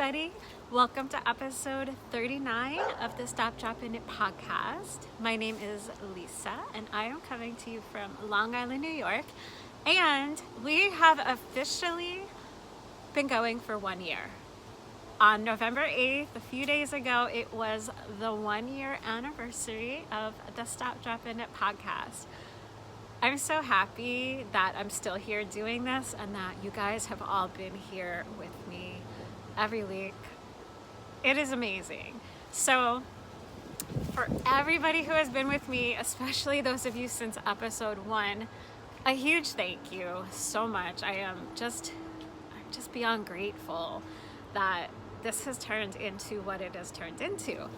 everybody. Welcome to episode 39 of the Stop, Drop, and Knit podcast. My name is Lisa, and I am coming to you from Long Island, New York. And we have officially been going for 1 year. On November 8th, a few days ago, it was the 1 year anniversary of the Stop, Drop, and Knit podcast. I'm so happy that I'm still here doing this and that you guys have all been here with me every week. It is amazing. So for everybody who has been with me, especially those of you since episode 1, a huge thank you so much. I'm just beyond grateful that this has turned into what it has turned into.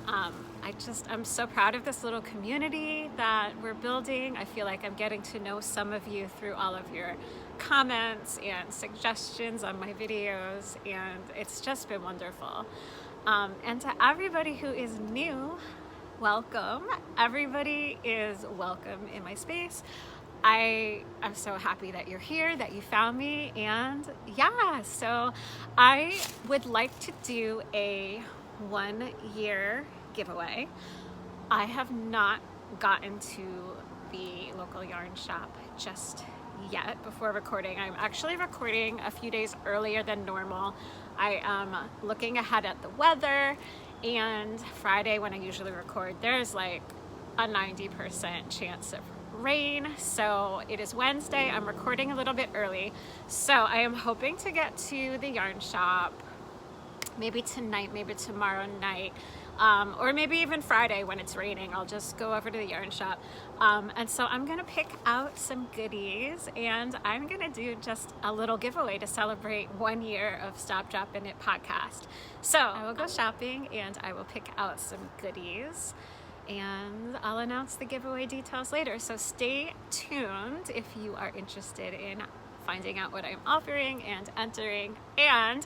I'm so proud of this little community that we're building. I feel like I'm getting to know some of you through all of your comments and suggestions on my videos, and it's just been wonderful. And to everybody who is new, welcome. Everybody is welcome in my space. I am so happy that you're here, that you found me, and yeah, so I would like to do a 1 year giveaway. I have not gotten to the local yarn shop just yet before recording. I'm actually recording a few days earlier than normal. I am looking ahead at the weather, and Friday when I usually record, there's like a 90% chance of rain. So it is Wednesday. I'm recording a little bit early. So I am hoping to get to the yarn shop maybe tonight, maybe tomorrow night, or maybe even Friday when it's raining. I'll just go over to the yarn shop. And so I'm gonna pick out some goodies, and I'm gonna do just a little giveaway to celebrate 1 year of Stop, Drop, and Knit podcast. So I will go shopping and I will pick out some goodies, and I'll announce the giveaway details later. So stay tuned if you are interested in finding out what I'm offering and entering, and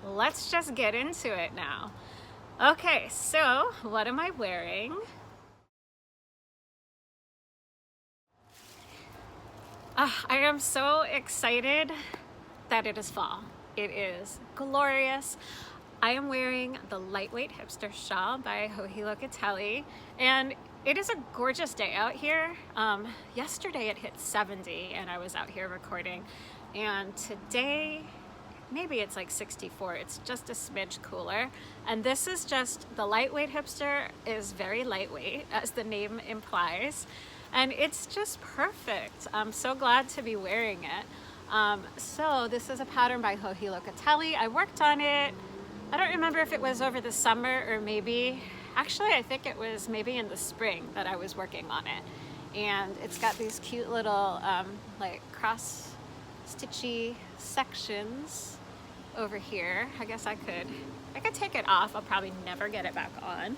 let's just get into it now. Okay, so what am I wearing? I am so excited that it is fall. It is glorious. I am wearing the Lightweight Hipster Shawl by KAL, and it is a gorgeous day out here. Yesterday it hit 70 and I was out here recording, and today maybe it's like 64. It's just a smidge cooler. And this is just, the Lightweight Hipster is very lightweight, as the name implies. And it's just perfect. I'm so glad to be wearing it. So this is a pattern by KAL. I worked on it, I don't remember if it was over the summer or maybe, actually I think it was maybe in the spring that I was working on it. And it's got these cute little like cross stitchy sections over here. I guess I could take it off. I'll probably never get it back on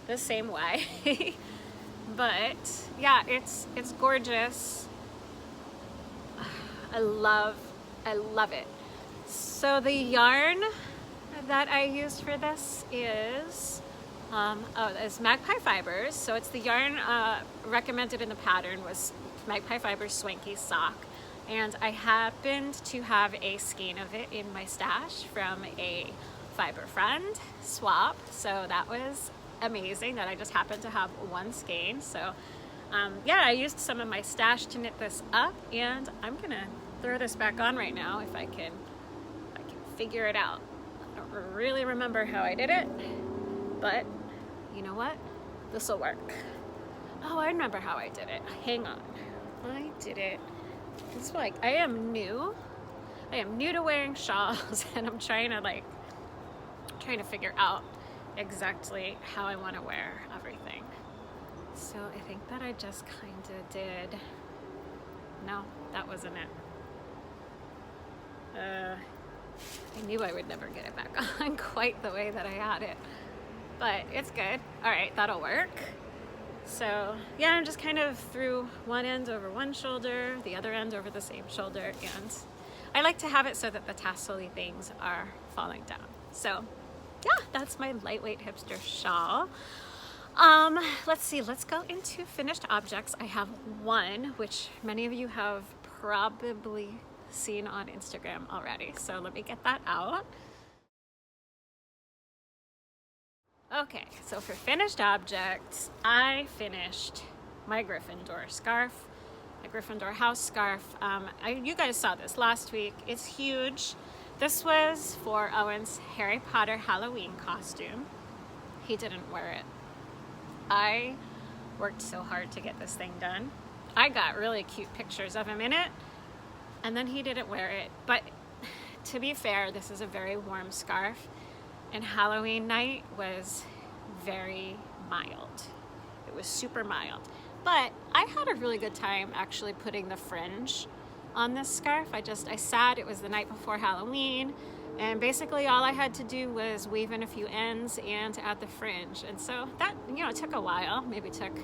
the same way. But yeah, it's gorgeous. I love it. So the yarn that I used for this is it's Magpie Fibers. So it's the yarn recommended in the pattern was Magpie Fibers Swanky Sock. And I happened to have a skein of it in my stash from a fiber friend swap. So that was amazing that I just happened to have one skein. So yeah, I used some of my stash to knit this up, and I'm gonna throw this back on right now if I can figure it out. I don't really remember how I did it, but you know what? This will work. Oh, I remember how I did it. Hang on. I did it. It's like I am new to wearing shawls, and I'm trying to figure out exactly how I want to wear everything. So I think that I just kind of did. No, that wasn't it. I knew I would never get it back on quite the way that I had it, but it's good. All right, that'll work. So yeah, I'm just kind of threw one end over one shoulder, the other end over the same shoulder, and I like to have it so that the tassel-y things are falling down. So yeah, that's my Lightweight Hipster Shawl. Let's see, let's go into finished objects. I have one, which many of you have probably seen on Instagram already. So let me get that out. Okay, so for finished objects, I finished my Gryffindor scarf, my Gryffindor house scarf. You guys saw this last week. It's huge. This was for Owen's Harry Potter Halloween costume. He didn't wear it. I worked so hard to get this thing done. I got really cute pictures of him in it, and then he didn't wear it. But to be fair, this is a very warm scarf, and Halloween night was very mild. It was super mild. But I had a really good time actually putting the fringe on this scarf. I sat, it was the night before Halloween, and basically all I had to do was weave in a few ends and add the fringe. And so that, it took a while. Maybe took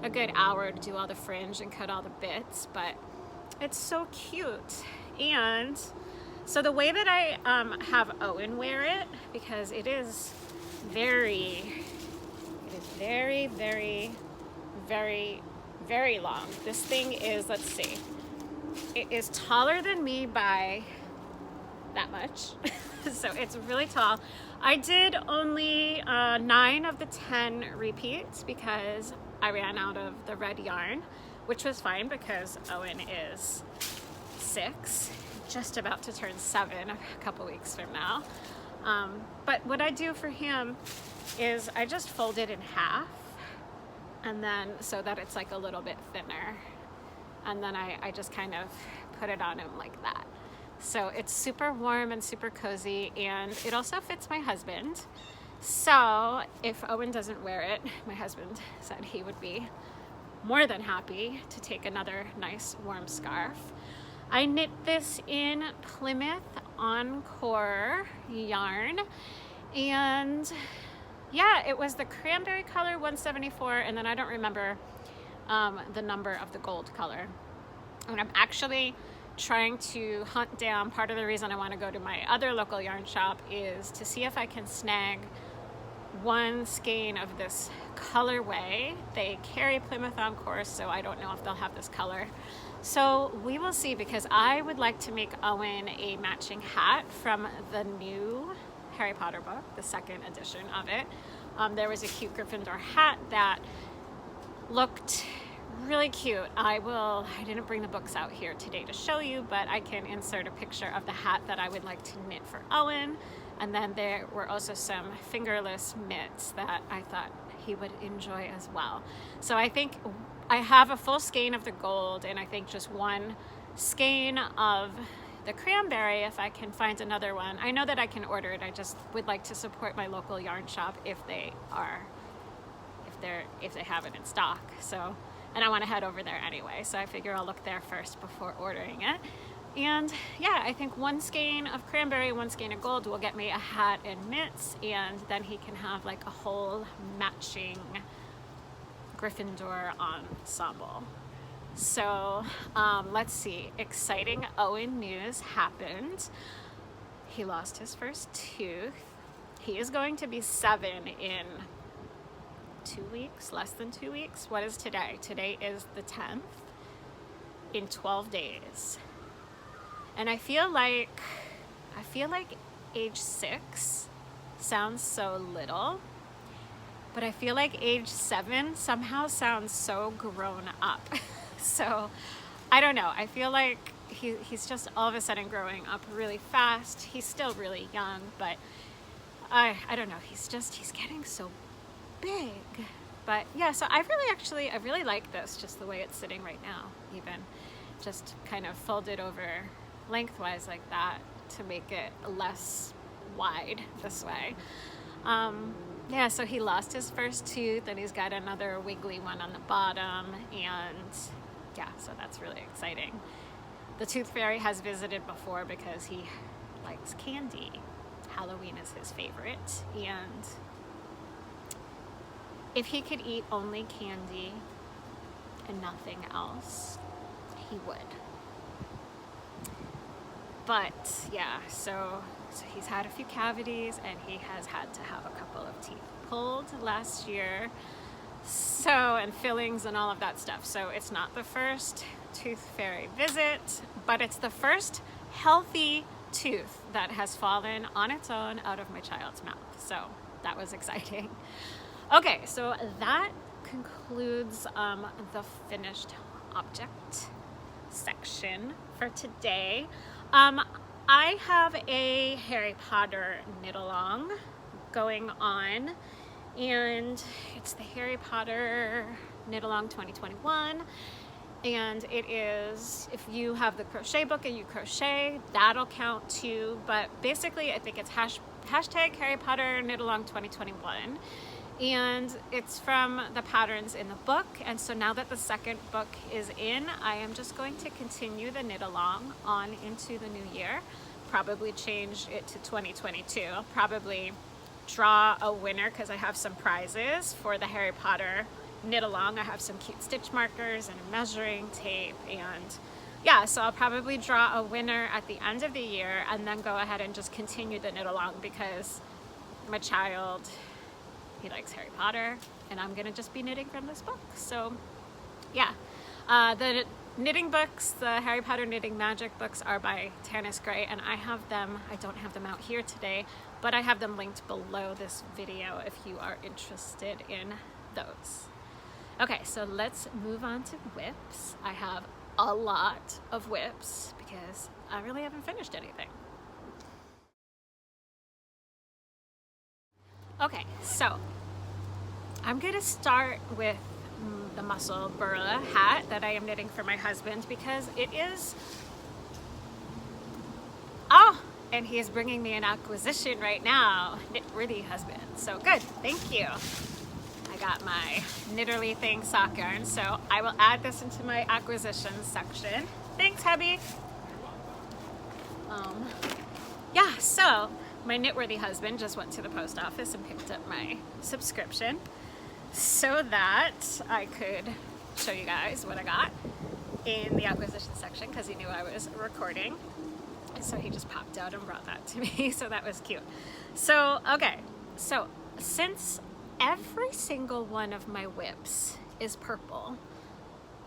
a good hour to do all the fringe and cut all the bits, but it's so cute. And so the way that I have Owen wear it, because it is very, very, very long. This thing is, let's see, it is taller than me by that much. So it's really tall. I did only 9 of the 10 repeats because I ran out of the red yarn, which was fine because Owen is 6, just about to turn 7 a couple weeks from now. But what I do for him is I just fold it in half, and then so that it's like a little bit thinner, and then I just kind of put it on him like that. So it's super warm and super cozy, and it also fits my husband. So if Owen doesn't wear it, my husband said he would be more than happy to take another nice warm scarf. I knit this in Plymouth Encore yarn, and yeah, it was the cranberry color 174, and then I don't remember the number of the gold color. And I'm actually trying to hunt down, part of the reason I want to go to my other local yarn shop is to see if I can snag one skein of this colorway. They carry Plymouth Encore, so I don't know if they'll have this color. So we will see, because I would like to make Owen a matching hat from the new Harry Potter book, the 2nd edition of it. There was a cute Gryffindor hat that looked really cute. I didn't bring the books out here today to show you, but I can insert a picture of the hat that I would like to knit for Owen. And then there were also some fingerless mitts that I thought he would enjoy as well. So I think I have a full skein of the gold, and I think just one skein of the cranberry if I can find another one. I know that I can order it. I just would like to support my local yarn shop if they have it in stock. So, and I want to head over there anyway, so I figure I'll look there first before ordering it. And yeah, I think one skein of cranberry, one skein of gold will get me a hat and mitts, and then he can have like a whole matching Gryffindor ensemble. So let's see, exciting Owen news happened. He lost his first tooth. He is going to be 7 in 2 weeks, less than 2 weeks. What is today? Today is the 10th. In 12 days. And I feel like age 6 sounds so little, but I feel like age 7 somehow sounds so grown up. So I don't know. I feel like he's just all of a sudden growing up really fast. He's still really young, but I don't know. He's getting so big. But yeah, so I really like this, just the way it's sitting right now, even just kind of folded over lengthwise like that to make it less wide this way. Yeah, so he lost his first tooth, and he's got another wiggly one on the bottom, and yeah, so that's really exciting. The Tooth Fairy has visited before because he likes candy. Halloween is his favorite, and if he could eat only candy and nothing else, he would. But yeah, so he's had a few cavities, and he has had to have a couple of teeth pulled last year. So, and fillings and all of that stuff. So it's not the first Tooth Fairy visit, but it's the first healthy tooth that has fallen on its own out of my child's mouth. So that was exciting. Okay, so that concludes the finished object section for today. I have a Harry Potter knit-along going on, and it's the Harry Potter knit-along 2021. And it is, if you have the crochet book and you crochet, that'll count too. But basically, I think it's hashtag Harry Potter knit-along 2021. And it's from the patterns in the book. And so now that the second book is in, I am just going to continue the knit-along on into the new year. Probably change it to 2022. I'll probably draw a winner because I have some prizes for the Harry Potter knit-along. I have some cute stitch markers and a measuring tape, and yeah, so I'll probably draw a winner at the end of the year and then go ahead and just continue the knit-along because my child, he likes Harry Potter, and I'm gonna just be knitting from this book. So yeah, the knitting books, the Harry Potter Knitting Magic books, are by Tanis, and I have them, I don't have them out here today, but I have them linked below this video if you are interested in those. Okay, so let's move on to whips. I have a lot of whips because I really haven't finished anything. Okay, so I'm gonna start with the muscle burla hat that I am knitting for my husband because it is, and he is bringing me an acquisition right now, knit-worthy husband. So good, thank you. I got my Knitterly Thing sock yarn, so I will add this into my acquisitions section. Thanks, hubby. Yeah, so my knitworthy husband just went to the post office and picked up my subscription so that I could show you guys what I got in the acquisition section because he knew I was recording. And so he just popped out and brought that to me, so that was cute. So, okay, so since every single one of my whips is purple,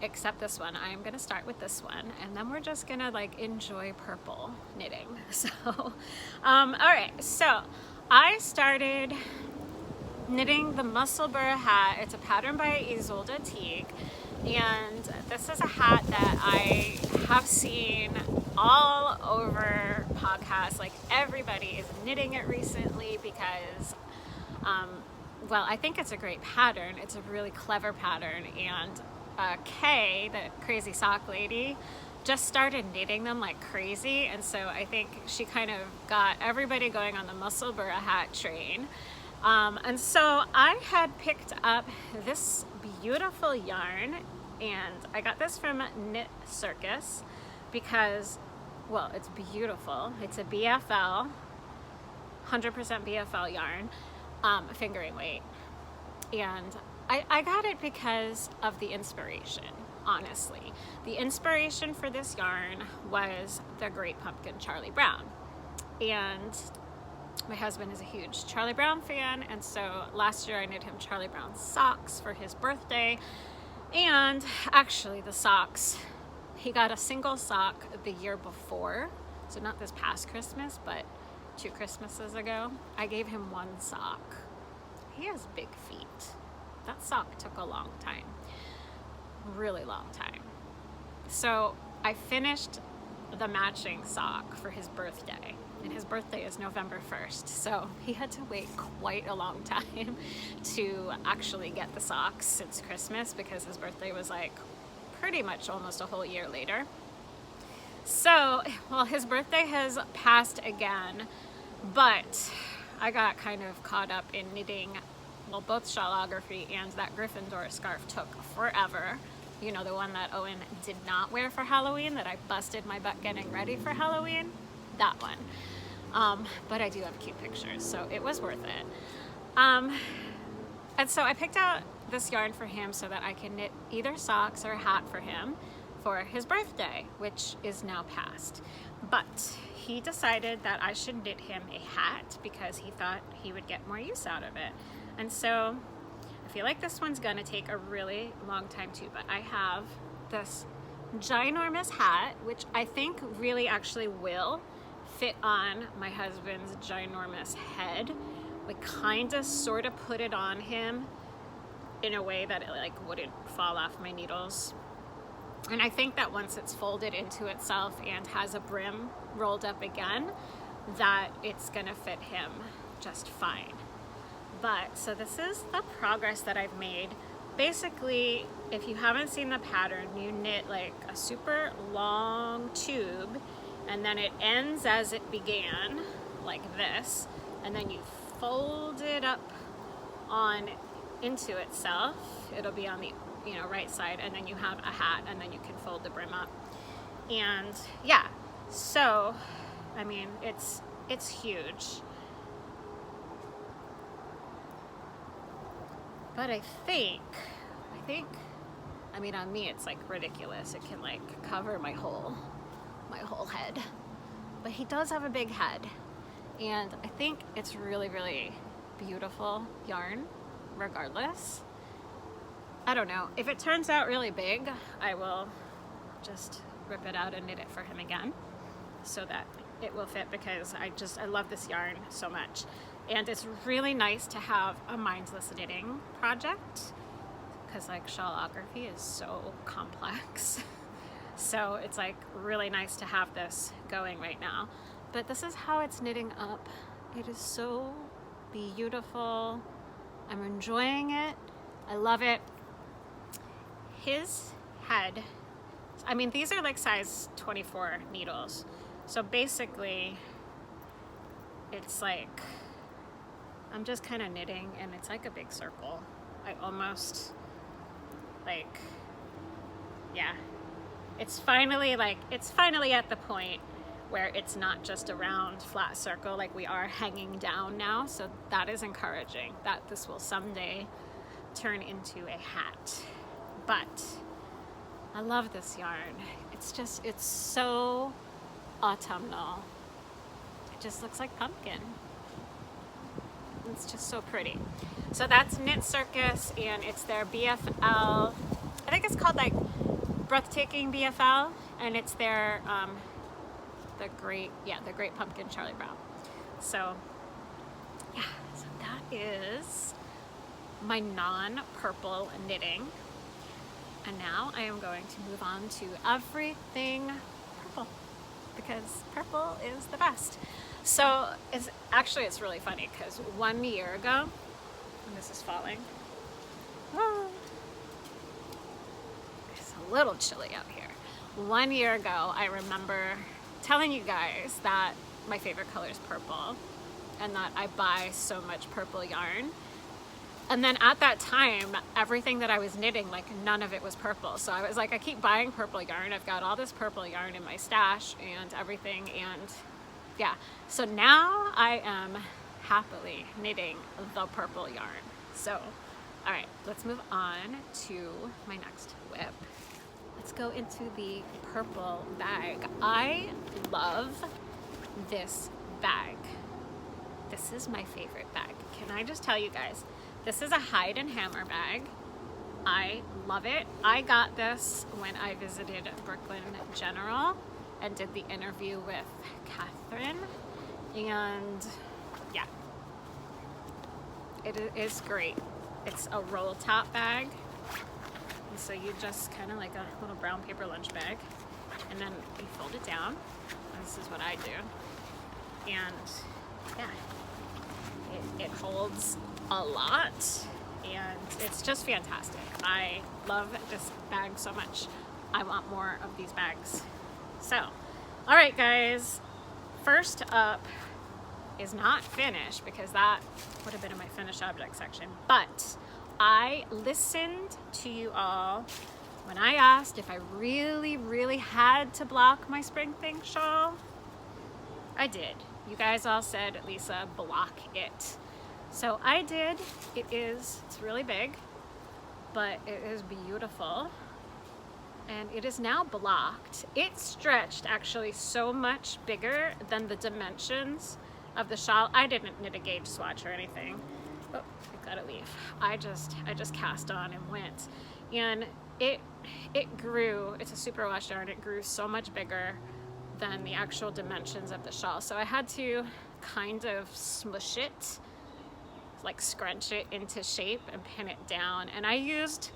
except this one, I'm gonna start with this one, and then we're just gonna like enjoy purple knitting. So, all right, so I started knitting the Muscle Burra hat. It's a pattern by Isolde Teague, and this is a hat that I have seen all over podcasts. Like everybody is knitting it recently because well, I think it's a great pattern. It's a really clever pattern, and Kay, the crazy sock lady, just started knitting them like crazy, and so I think she kind of got everybody going on the Muscle Burra hat train. And so I had picked up this beautiful yarn, and I got this from Knit Circus because, well, it's beautiful. It's a BFL, 100% BFL yarn, fingering weight, and I got it because of the inspiration. Honestly, the inspiration for this yarn was the Great Pumpkin Charlie Brown, and my husband is a huge Charlie Brown fan, and so last year I knit him Charlie Brown socks for his birthday. And actually the socks, he got a single sock the year before, so not this past Christmas, but 2 Christmases ago. I gave him one sock. He has big feet. That sock took a long time, really long time. So I finished the matching sock for his birthday, and his birthday is November 1st, so he had to wait quite a long time to actually get the socks since Christmas, because his birthday was like pretty much almost a whole year later. So, well, his birthday has passed again, but I got kind of caught up in knitting, well, both Shawlography and that Gryffindor scarf took forever. You know, the one that Owen did not wear for Halloween, that I busted my butt getting ready for Halloween? That one. But I do have cute pictures, so it was worth it. And so I picked out this yarn for him so that I can knit either socks or a hat for him for his birthday, which is now past. But he decided that I should knit him a hat because he thought he would get more use out of it. And so I feel like this one's gonna take a really long time too, but I have this ginormous hat, which I think really actually will fit on my husband's ginormous head, like kind of sort of put it on him in a way that it like wouldn't fall off my needles. And I think that once it's folded into itself and has a brim rolled up again, that it's gonna fit him just fine. But so this is the progress that I've made. Basically, if you haven't seen the pattern, you knit like a super long tube, and then it ends as it began, like this, and then you fold it up on into itself. It'll be on the right side, and then you have a hat, and then you can fold the brim up. And yeah, so I mean it's huge. But I think, I mean, on me it's like ridiculous. It can like cover my whole head. But he does have a big head, and I think it's really, really beautiful yarn, regardless. I don't know. If it turns out really big, I will just rip it out and knit it for him again, so that it will fit, because I love this yarn so much. And it's really nice to have a mindless knitting project, because like shawlography is so complex. So it's like really nice to have this going right now. But this is how it's knitting up. It is so beautiful. I'm enjoying it. I love it. His head, I mean, these are like size 24 needles. So basically it's like, I'm just kind of knitting, and it's like a big circle. I almost like, yeah, it's finally at the point where it's not just a round flat circle, like we are hanging down now. So that is encouraging, that this will someday turn into a hat. But I love this yarn. It's so autumnal. It just looks like pumpkin. It's just so pretty. So that's Knit Circus, and it's their BFL. I think it's called like Breathtaking BFL, and it's their the Great Pumpkin Charlie Brown. So yeah, so that is my non-purple knitting. And now I am going to move on to everything purple, because purple is the best. So it's really funny, because 1 year ago, and this is falling, it's a little chilly out here. 1 year ago, I remember telling you guys that my favorite color is purple, and that I buy so much purple yarn. And then at that time, everything that I was knitting, like none of it was purple. So I was like, I keep buying purple yarn. I've got all this purple yarn in my stash and everything. And yeah, so now I am happily knitting the purple yarn. So, all right, let's move on to my next whip. Let's go into the purple bag. I love this bag. This is my favorite bag. Can I just tell you guys, this is a Hide and Hammer bag. I love it. I got this when I visited Brooklyn General and did the interview with Catherine. And yeah, it is great. It's a roll top bag. And so you just kind of like a little brown paper lunch bag, and then you fold it down. This is what I do. And yeah, it holds a lot, and it's just fantastic. I love this bag so much. I want more of these bags. So, all right, guys. First up is not finished, because that would have been in my finished object section. But I listened to you all when I asked if I really, really had to block my Spring Thing shawl. I did. You guys all said, Lisa, block it. So I did. It's really big, but it is beautiful. And it is now blocked. It stretched actually so much bigger than the dimensions of the shawl. I didn't knit a gauge swatch or anything. Oh, I gotta leave. I just cast on and went. And it grew, it's a superwash yarn, it grew so much bigger than the actual dimensions of the shawl. So I had to kind of smush it like scrunch it into shape and pin it down. And I used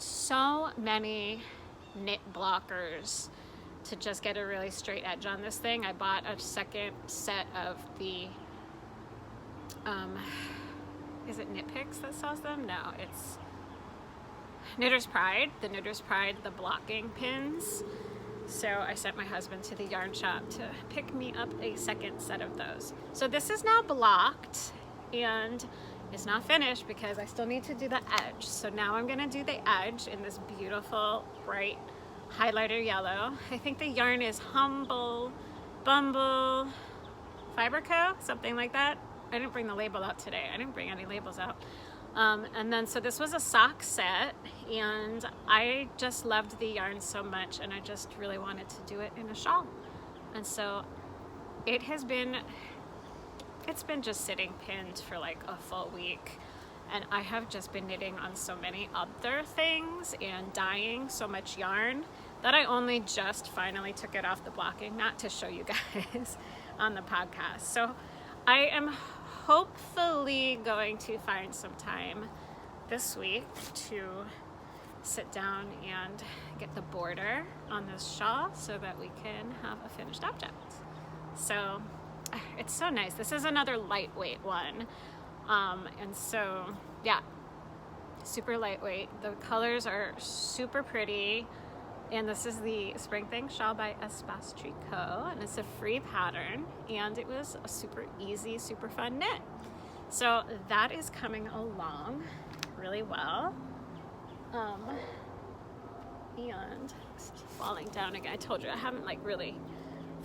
so many knit blockers to just get a really straight edge on this thing. I bought a second set of the is it Knit Picks that sells them? No, it's Knitter's Pride, the blocking pins. So I sent my husband to the yarn shop to pick me up a second set of those. So this is now blocked and it's not finished because I still need to do the edge. So now I'm gonna do the edge in this beautiful bright highlighter yellow. I think the yarn is Humble Bumble Fiber Co, something like that. I didn't bring the label out today. I didn't bring any labels out. And then, so this was a sock set, and I just loved the yarn so much, and I just really wanted to do it in a shawl. And so it's been just sitting pinned for like a full week, and I have just been knitting on so many other things and dyeing so much yarn that I only just finally took it off the blocking, not to show you guys on the podcast. So I am hopefully going to find some time this week to sit down and get the border on this shawl so that we can have a finished object. So it's so nice. This is another lightweight one. And so, yeah, super lightweight. The colors are super pretty. And this is the Spring Thing Shawl by Espace Tricot, and it's a free pattern, and it was a super easy, super fun knit. So that is coming along really well. And it's falling down again. I told you I haven't like really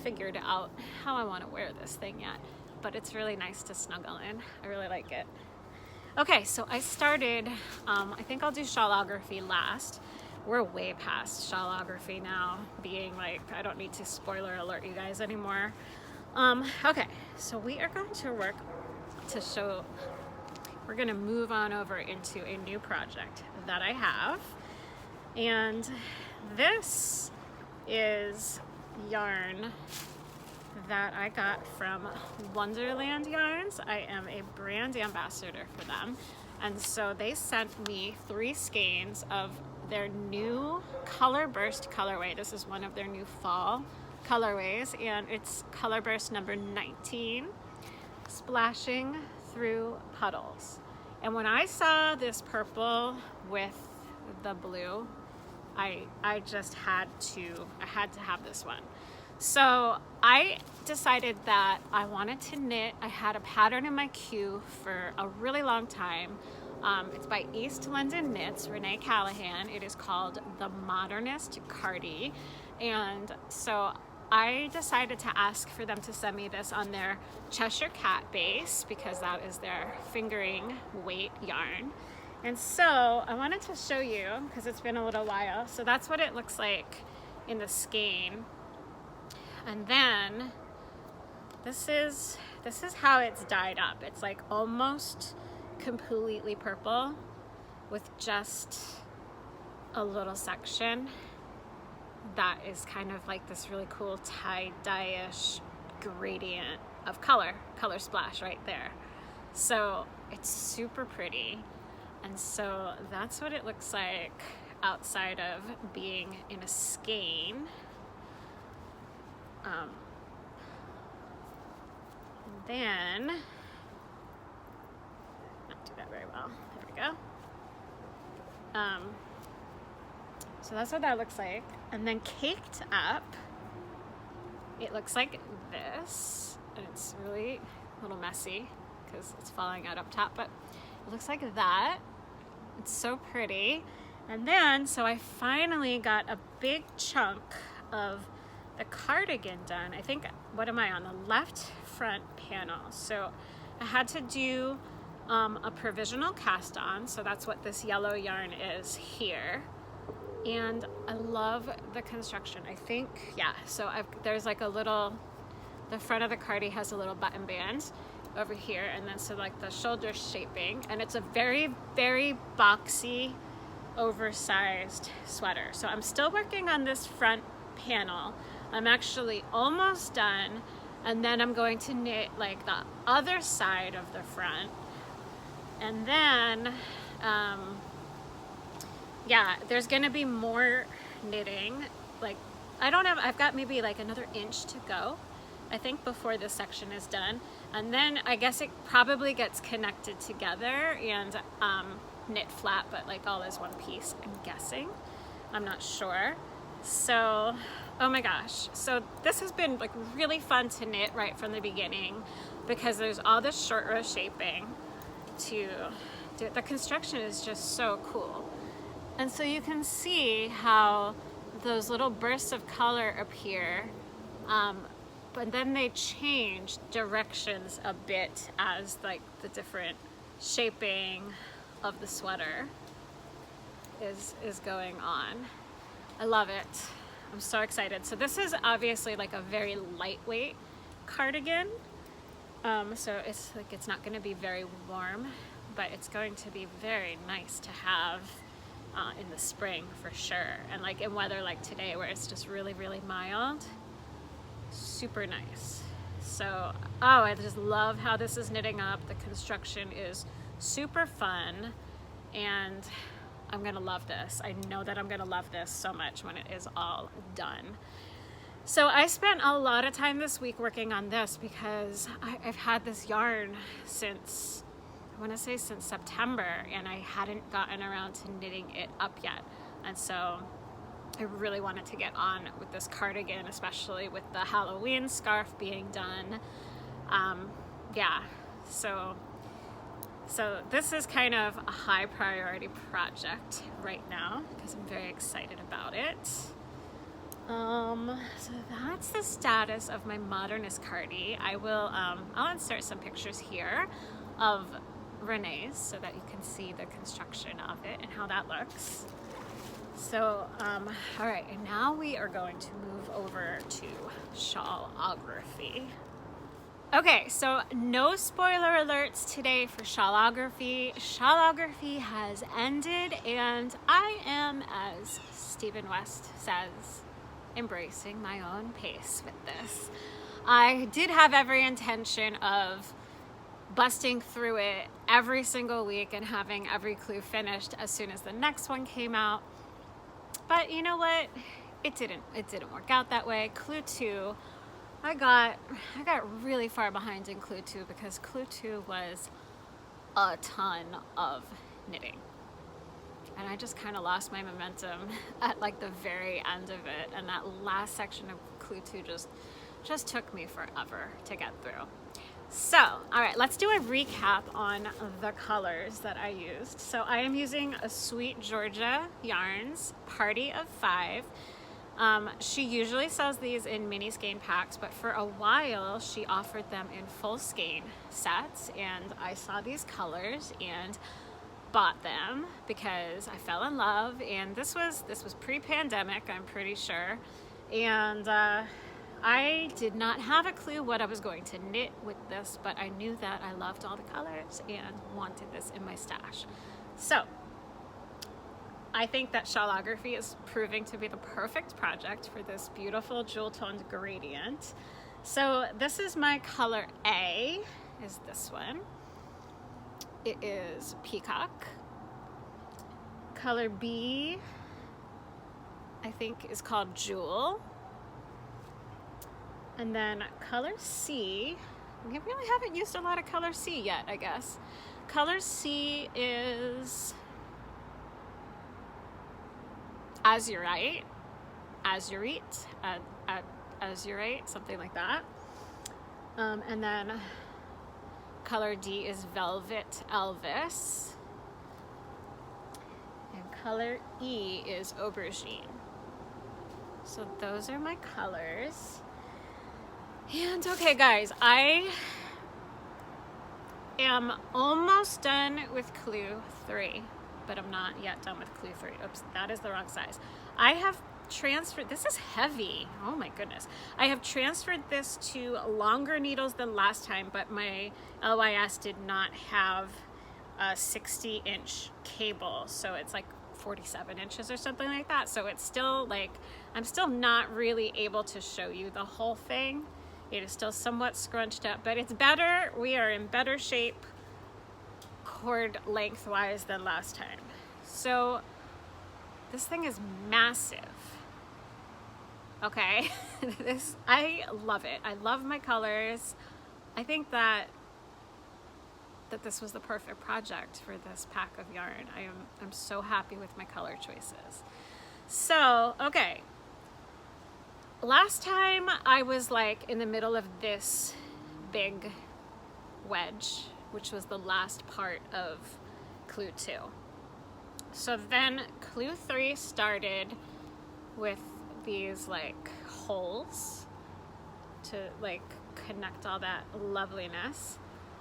figured out how I want to wear this thing yet, but it's really nice to snuggle in. I really like it. Okay, so I started, I think I'll do Shawlography last. We're way past Shawlography now, being like, I don't need to spoiler alert you guys anymore. Okay, so we are going to work to show, we're gonna move on over into a new project that I have. And this is yarn that I got from Wonderland Yarns. I am a brand ambassador for them. And so they sent me 3 skeins of their new Color Burst colorway. This is one of their new fall colorways, and it's Color Burst number 19, Splashing Through Puddles. And when I saw this purple with the blue, I just had to have this one. So I decided that I wanted to knit. I had a pattern in my queue for a really long time. It's by East London Knits, Renee Callahan. It is called the Modernist Cardigan. And so I decided to ask for them to send me this on their Cheshire Cat base because that is their fingering weight yarn. And so I wanted to show you because it's been a little while. So that's what it looks like in the skein. And then this is how it's dyed up. It's like almost completely purple with just a little section that is kind of like this really cool tie-dye-ish gradient of color splash right there. So it's super pretty, and so that's what it looks like outside of being in a skein. And then very well. There we go. So that's what that looks like. And then caked up, it looks like this. And it's really a little messy because it's falling out up top, but it looks like that. It's so pretty. And then, so I finally got a big chunk of the cardigan done. I think, what am I on? The left front panel. So I had to do a provisional cast on, so that's what this yellow yarn is here, and I love the construction. I think, yeah, so there's like a little, the front of the cardi has a little button band over here, and then so like the shoulder shaping, and it's a very, very boxy, oversized sweater. So I'm still working on this front panel. I'm actually almost done, and then I'm going to knit like the other side of the front. And then, yeah, there's gonna be more knitting. Like, I've got maybe like another inch to go, I think, before this section is done. And then I guess it probably gets connected together and knit flat, but like all as one piece, I'm guessing. I'm not sure. So, oh my gosh. So this has been like really fun to knit right from the beginning because there's all this short row shaping to do. The construction is just so cool. And so you can see how those little bursts of color appear, but then they change directions a bit as like the different shaping of the sweater is going on. I love it. I'm so excited. So this is obviously like a very lightweight cardigan. So it's like, it's not going to be very warm, but it's going to be very nice to have in the spring for sure. And like in weather like today where it's just really, really mild, super nice. So, oh, I just love how this is knitting up. The construction is super fun and I'm gonna love this. I know that I'm gonna love this so much when it is all done. So I spent a lot of time this week working on this because I've had this yarn since, I wanna say since September, and I hadn't gotten around to knitting it up yet. And so I really wanted to get on with this cardigan, especially with the Halloween scarf being done. Yeah, so this is kind of a high priority project right now because I'm very excited about it. So that's the status of my Modernist cardi. I will, I'll insert some pictures here of Renee's so that you can see the construction of it and how that looks. So, all right, and now we are going to move over to Shawlography. Okay, so no spoiler alerts today for Shawlography. Shawlography has ended, and I am, as Stephen West says, embracing my own pace with this. I did have every intention of busting through it every single week and having every clue finished as soon as the next one came out. But you know what? It didn't work out that way. Clue 2, I got really far behind in Clue 2 because Clue 2 was a ton of knitting. And I just kind of lost my momentum at like the very end of it. And that last section of Clue 2 just took me forever to get through. So, all right, let's do a recap on the colors that I used. So I am using a Sweet Georgia Yarns Party of 5. She usually sells these in mini skein packs, but for a while she offered them in full skein sets, and I saw these colors and bought them because I fell in love. And this was pre-pandemic, I'm pretty sure, and I did not have a clue what I was going to knit with this, but I knew that I loved all the colors and wanted this in my stash. So I think that Shawlography is proving to be the perfect project for this beautiful jewel toned gradient. So this is my color A, is this one. It is Peacock. Color B, I think, is called Jewel. And then color C, we really haven't used a lot of color C yet, I guess. Color C is Azurite, something like that. And then color D is Velvet Elvis. And color E is Aubergine. So those are my colors. And okay guys, I am almost done with Clue 3, but I'm not yet done with Clue 3. Oops, that is the wrong size. I have transferred, this is heavy, oh my goodness. I have transferred this to longer needles than last time, but my LYS did not have a 60-inch cable, so it's like 47 inches or something like that. So it's still like, I'm still not really able to show you the whole thing. It is still somewhat scrunched up, but it's better. We are in better shape cord lengthwise than last time. So this thing is massive. Okay, I love it. I love my colors. I think that this was the perfect project for this pack of yarn. I'm so happy with my color choices. So, okay. Last time I was like in the middle of this big wedge, which was the last part of clue 2. So then clue 3 started with these like holes to like connect all that loveliness.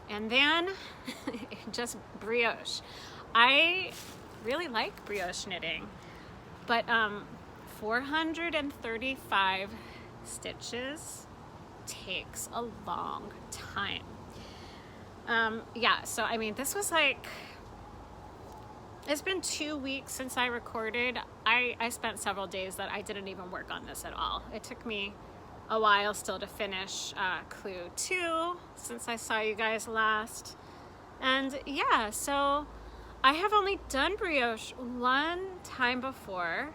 And then just brioche. I really like brioche knitting, but 435 stitches takes a long time. Yeah, so I mean, this was like, it's been 2 weeks since I recorded. I spent several days that I didn't even work on this at all. It took me a while still to finish clue 2 since I saw you guys last. And yeah, so I have only done brioche one time before,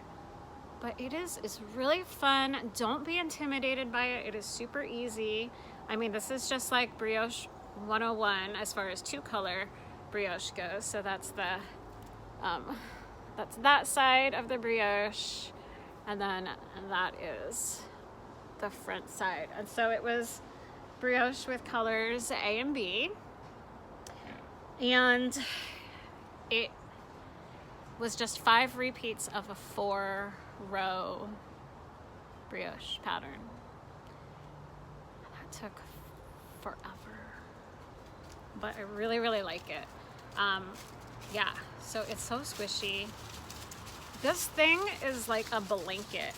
but it's really fun. Don't be intimidated by it. It is super easy. I mean, this is just like brioche 101 as far as 2-color brioche goes. So that's that side of the brioche, and then that is the front side. And so it was brioche with colors A and B, and it was just 5 repeats of a 4-row brioche pattern. That took forever, but I really, really like it. Yeah, so it's so squishy. This thing is like a blanket.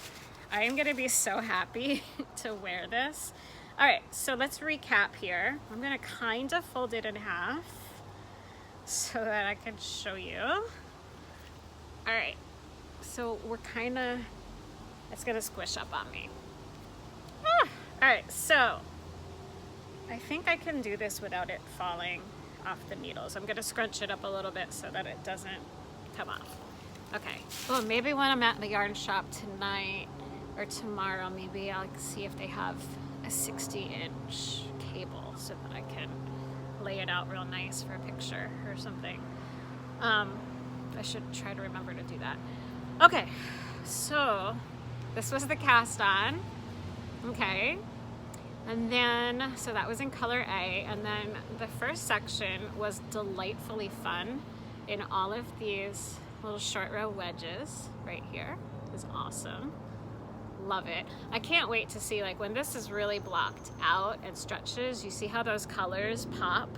I am gonna be so happy to wear this. All right, so let's recap here. I'm gonna kind of fold it in half so that I can show you. All right, so it's gonna squish up on me. All right, so I think I can do this without it falling off the needles. I'm gonna scrunch it up a little bit so that it doesn't come off. Okay, well, maybe when I'm at the yarn shop tonight or tomorrow, maybe I'll see if they have a 60-inch cable so that I can lay it out real nice for a picture or something. I should try to remember to do that. Okay, so this was the cast on. Okay, and then, so that was in color A, and then the first section was delightfully fun in all of these little short row wedges right here. It was awesome. Love it. I can't wait to see, like, when this is really blocked out and stretches, you see how those colors pop?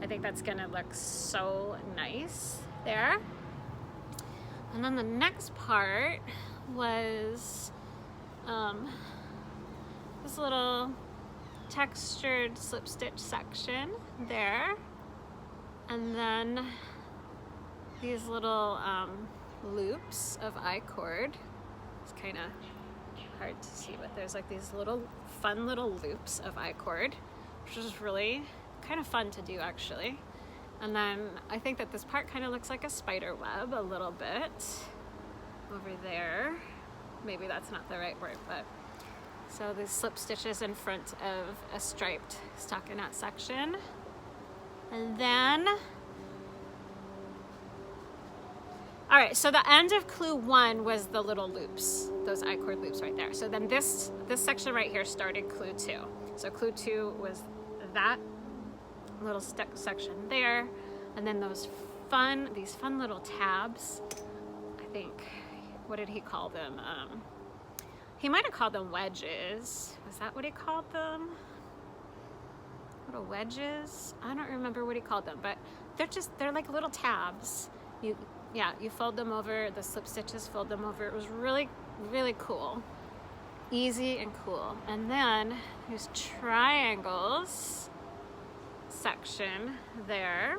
I think that's gonna look so nice there. And then the next part was this little textured slip stitch section there, and then these little loops of I-cord. It's kind of hard to see, but there's like these little fun little loops of I-cord, which is really kind of fun to do actually. And then I think that this part kind of looks like a spider web a little bit over there. Maybe that's not the right word, but so these slip stitches in front of a striped stockinette section. And then, all right, so the end of clue 1 was the little loops, those I-cord loops right there. So then this section right here started clue 2. So clue 2 was that little section there, and then these fun little tabs. I think, what did he call them? He might have called them wedges. Was that what he called them? Little wedges? I don't remember what he called them, but they're like little tabs. You fold them over, the slip stitches fold them over. It was really, really cool. Easy and cool. And then there's triangles section there.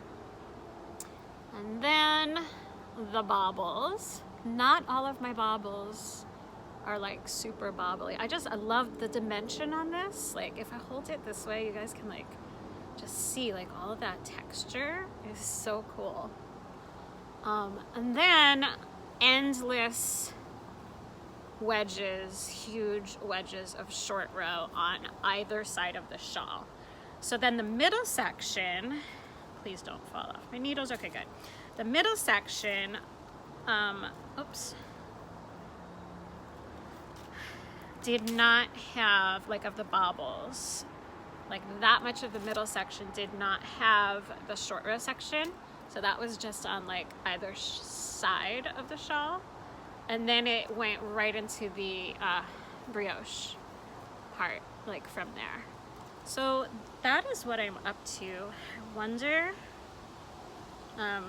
And then the bobbles. Not all of my bobbles are like super bobbly. I love the dimension on this. Like if I hold it this way, you guys can like just see like all of that texture is so cool. And then endless wedges, huge wedges of short row on either side of the shawl. So then the middle section, please don't fall off my needles. Okay, good. The middle section, did not have, like, of the baubles, like that much of the middle section did not have the short row section. So that was just on like either side of the shawl. And then it went right into the brioche part, like from there. So that is what I'm up to. I wonder, I'm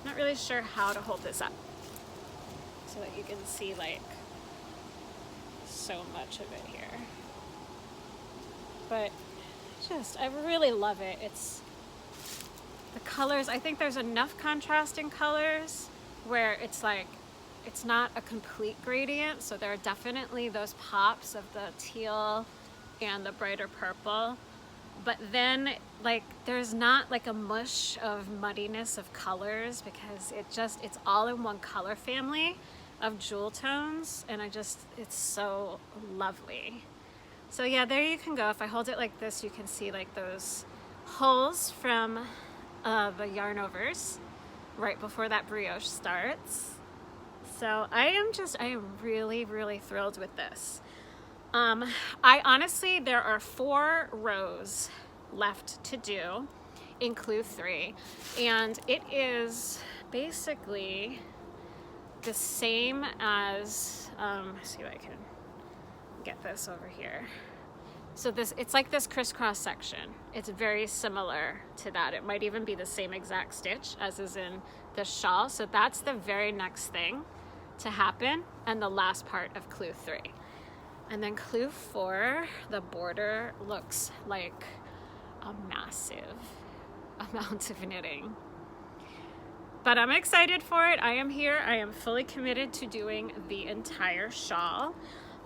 not really sure how to hold this up so that you can see like so much of it here. But I really love it. It's the colors, I think there's enough contrast in colors where it's like, it's not a complete gradient. So there are definitely those pops of the teal and the brighter purple. But then like there's not like a mush of muddiness of colors because it's all in one color family of jewel tones. And it's so lovely. So yeah, there you can go. If I hold it like this, you can see like those holes from the yarn overs right before that brioche starts. So I am really, really thrilled with this. I honestly, there are 4 rows left to do in Clue 3, and it is basically the same as, let's see if I can get this over here. So it's like this crisscross section. It's very similar to that. It might even be the same exact stitch as is in the shawl. So that's the very next thing to happen and the last part of Clue 3. And then Clue 4, the border looks like a massive amount of knitting. But I'm excited for it. I am here. I am fully committed to doing the entire shawl.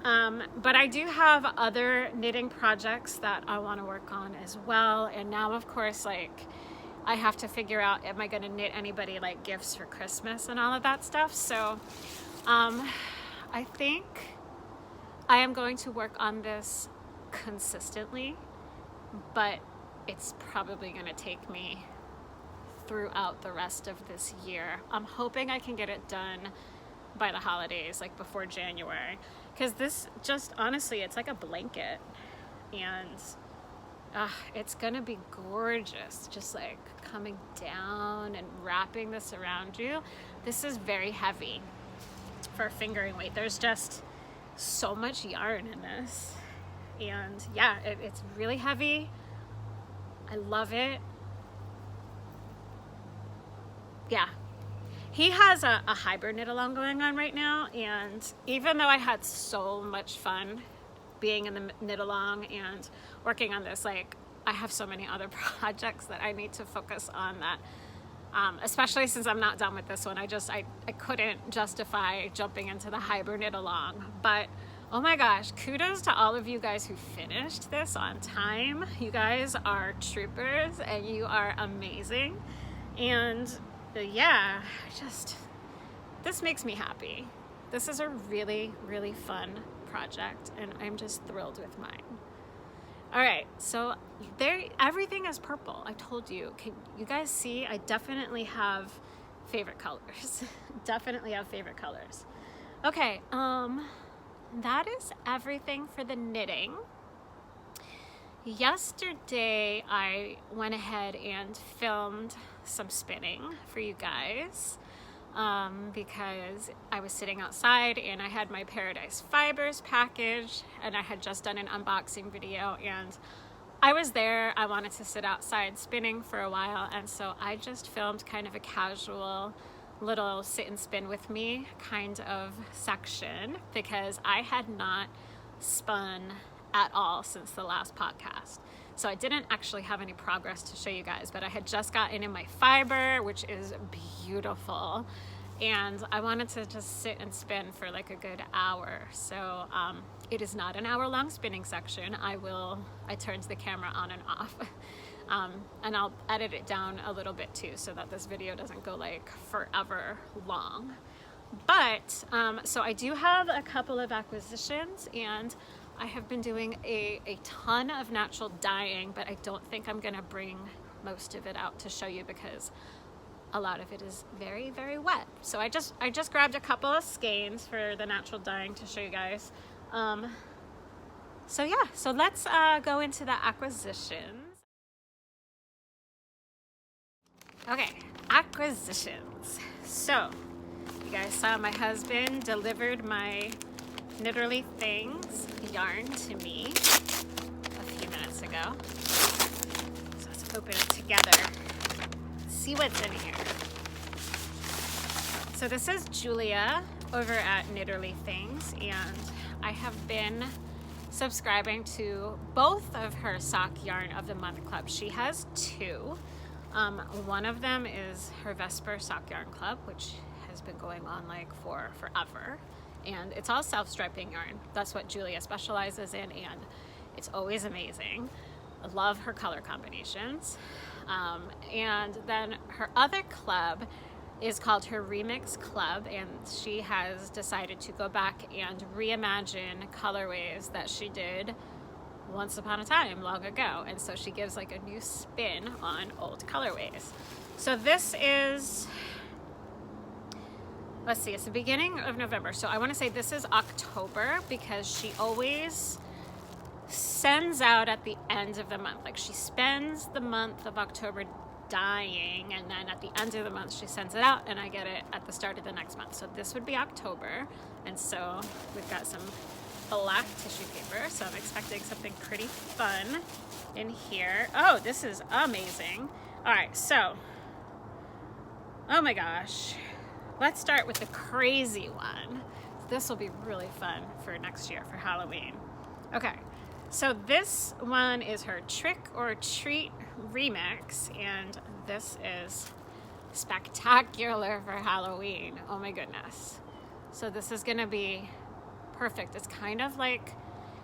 But I do have other knitting projects that I want to work on as well. And now, of course, like I have to figure out, am I going to knit anybody like gifts for Christmas and all of that stuff? So I think I am going to work on this consistently, but it's probably going to take me throughout the rest of this year. I'm hoping I can get it done by the holidays, like before January, because this just honestly, it's like a blanket, and it's gonna be gorgeous, just like coming down and wrapping this around you. This is very heavy for fingering weight. There's just so much yarn in this, and yeah, it's really heavy. I love it. Yeah. He has a hybrid knit-along going on right now, and even though I had so much fun being in the knit-along and working on this, like I have so many other projects that I need to focus on that, especially since I'm not done with this one. I couldn't justify jumping into the hybrid knit-along. But oh my gosh, kudos to all of you guys who finished this on time. You guys are troopers and you are amazing. And yeah, this makes me happy. This is a really, really fun project, and I'm just thrilled with mine. All right, so everything is purple. I told you. Can you guys see? I definitely have favorite colors. Definitely have favorite colors. Okay, that is everything for the knitting. Yesterday, I went ahead and filmed some spinning for you guys because I was sitting outside and I had my Paradise Fibers package, and I had just done an unboxing video, and I was there. I wanted to sit outside spinning for a while, and so I just filmed kind of a casual little sit and spin with me kind of section because I had not spun at all since the last podcast. So I didn't actually have any progress to show you guys, but I had just gotten in my fiber, which is beautiful. And I wanted to just sit and spin for like a good hour. So It is not an hour-long spinning section. I turned the camera on and off. And I'll edit it down a little bit too, so that this video doesn't go like forever long. But so I do have a couple of acquisitions, and I have been doing a ton of natural dyeing, but I don't think I'm gonna bring most of it out to show you because a lot of it is very, very wet. So I just grabbed a couple of skeins for the natural dyeing to show you guys. So yeah, so let's go into the acquisitions. Okay, acquisitions. So, you guys saw my husband delivered my Knitterly Things yarn to me a few minutes ago. So let's open it together. See what's in here. So this is Julia over at Knitterly Things, and I have been subscribing to both of her sock yarn of the month club. She has two. One of them is her Vesper Sock Yarn Club, which has been going on like for forever, and it's all self-striping yarn. That's what Julia specializes in, and it's always amazing. I love her color combinations. And then her other club is called her Remix Club, and she has decided to go back and reimagine colorways that she did once upon a time long ago, and so she gives like a new spin on old colorways. So this is, let's see, it's the beginning of November, so I want to say this is October because she always sends out at the end of the month. Like she spends the month of October dyeing, and then at the end of the month she sends it out, and I get it at the start of the next month. So this would be October, and so we've got some black tissue paper, so I'm expecting something pretty fun in here. Oh, this is amazing. All right, so, oh my gosh, let's start with the crazy one. This will be really fun for next year for Halloween. Okay, so this one is her Trick or Treat remix, and this is spectacular for Halloween. Oh my goodness. So this is gonna be perfect. It's kind of like,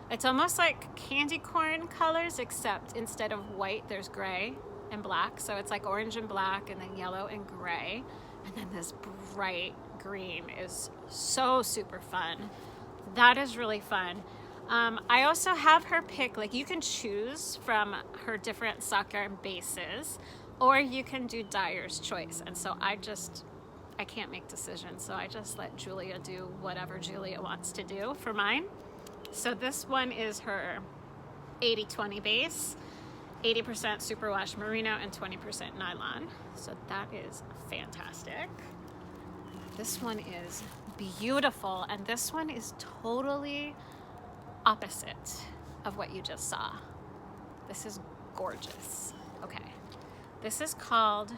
it's almost like candy corn colors, except instead of white there's gray and black. So it's like orange and black, and then yellow and gray, and then this bright green is so super fun. That is really fun. I also have her pick, like you can choose from her different sock yarn bases, or you can do dyer's choice. And so I can't make decisions, so I just let Julia do whatever Julia wants to do for mine. So this one is her 80-20 base, 80% superwash merino and 20% nylon. So that is fantastic. This one is beautiful, and this one is totally opposite of what you just saw. This is gorgeous. Okay, this is called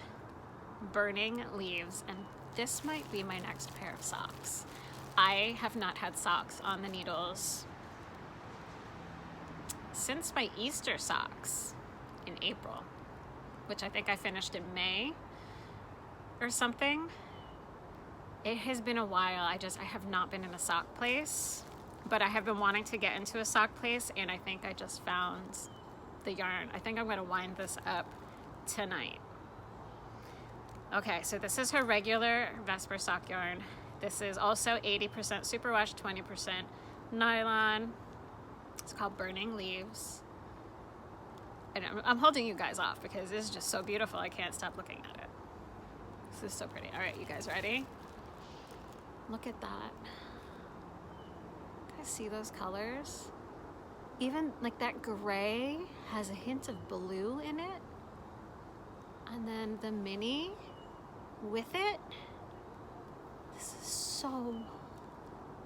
Burning Leaves, and this might be my next pair of socks. I have not had socks on the needles since my Easter socks in April, which I think I finished in May or something. It has been a while. I have not been in a sock place, but I have been wanting to get into a sock place, and I think I just found the yarn. I think I'm gonna wind this up tonight. Okay, so this is her regular Vesper sock yarn. This is also 80% superwash, 20% nylon. It's called Burning Leaves. And I'm holding you guys off because this is just so beautiful. I can't stop looking at it. This is so pretty. All right, you guys ready? Look at that. Guys, see those colors? Even like that gray has a hint of blue in it. And then the mini with it.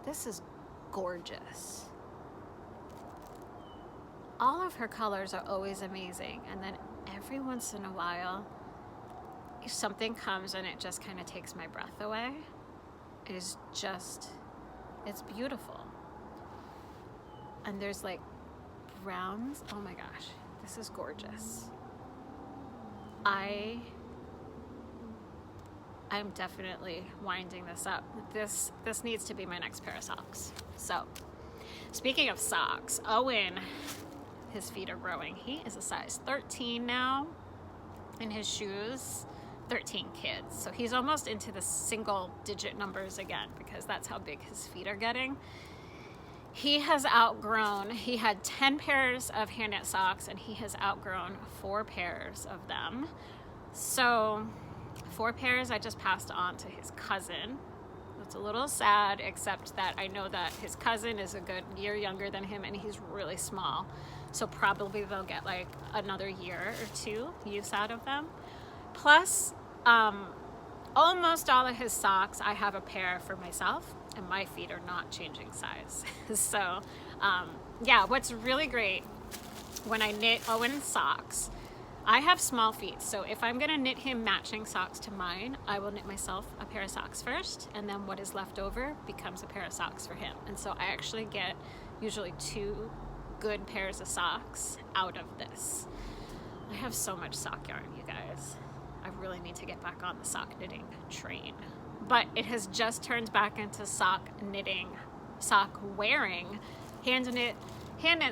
This is gorgeous. All of her colors are always amazing, and then every once in a while if something comes and it just kind of takes my breath away. It is just, it's beautiful. And there's like browns. Oh my gosh, this is gorgeous. I'm definitely winding this up. This needs to be my next pair of socks. So Speaking of socks, Owen, his feet are growing. He is a size 13 now in his shoes. 13 kids. So he's almost into the single digit numbers again because that's how big his feet are getting. He has outgrown, he had 10 pairs of hand knit socks and he has outgrown 4 pairs of them. So 4 pairs I just passed on to his cousin. It's a little sad, except that I know that his cousin is a good year younger than him and he's really small. So probably they'll get like another year or 2 use out of them. Plus, almost all of his socks, I have a pair for myself and my feet are not changing size. So, yeah, what's really great when I knit Owen's socks, I have small feet, so if I'm gonna knit him matching socks to mine, I will knit myself a pair of socks first, and then what is left over becomes a pair of socks for him. And so I actually get usually 2 good pairs of socks out of this. I have so much sock yarn, you guys. I really need to get back on the sock knitting train. But it has just turned back into sock knitting, sock wearing, hand knit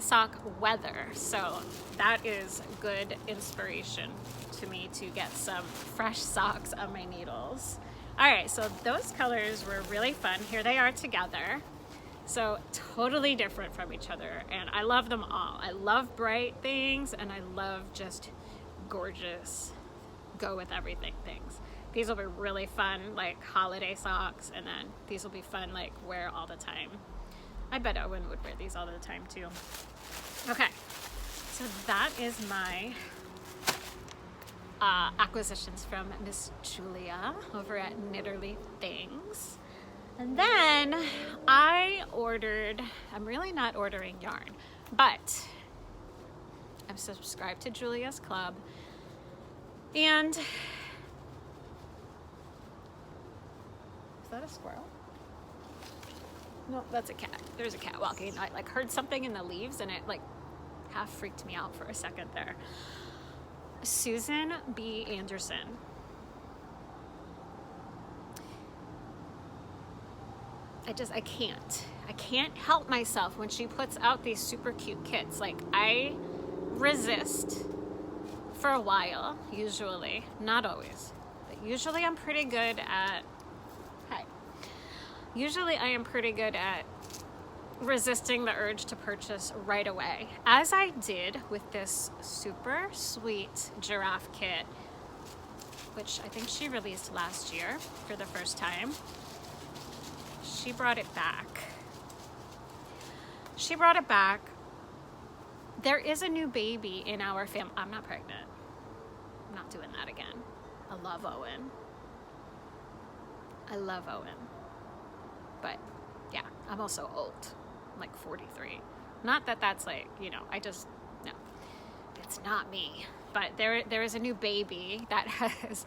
sock weather. So that is good inspiration to me to get some fresh socks on my needles. All right, so those colors were really fun. Here they are together. So totally different from each other, and I love them all. I love bright things, and I love just gorgeous, go with everything things. These will be really fun, like holiday socks, and then these will be fun, like wear all the time. I bet Owen would wear these all the time too. Okay, so that is my acquisitions from Miss Julia over at Knitterly Things. And then I ordered, I'm really not ordering yarn, but I'm subscribed to Julia's Club, and is that a squirrel? No, that's a cat. There's a cat walking. I like heard something in the leaves and it like half freaked me out for a second there. Susan B. Anderson. I can't help myself when she puts out these super cute kits. Like, I resist for a while, usually, not always, but usually I'm pretty good at, usually I am pretty good at resisting the urge to purchase right away, as I did with this super sweet giraffe kit, which I think she released last year for the first time. She brought it back. There is a new baby in our family. I'm not pregnant. I'm not doing that again. I love Owen. But yeah, I'm also old. I'm like 43. Not that that's like, you know, no. It's not me. But there is a new baby that has,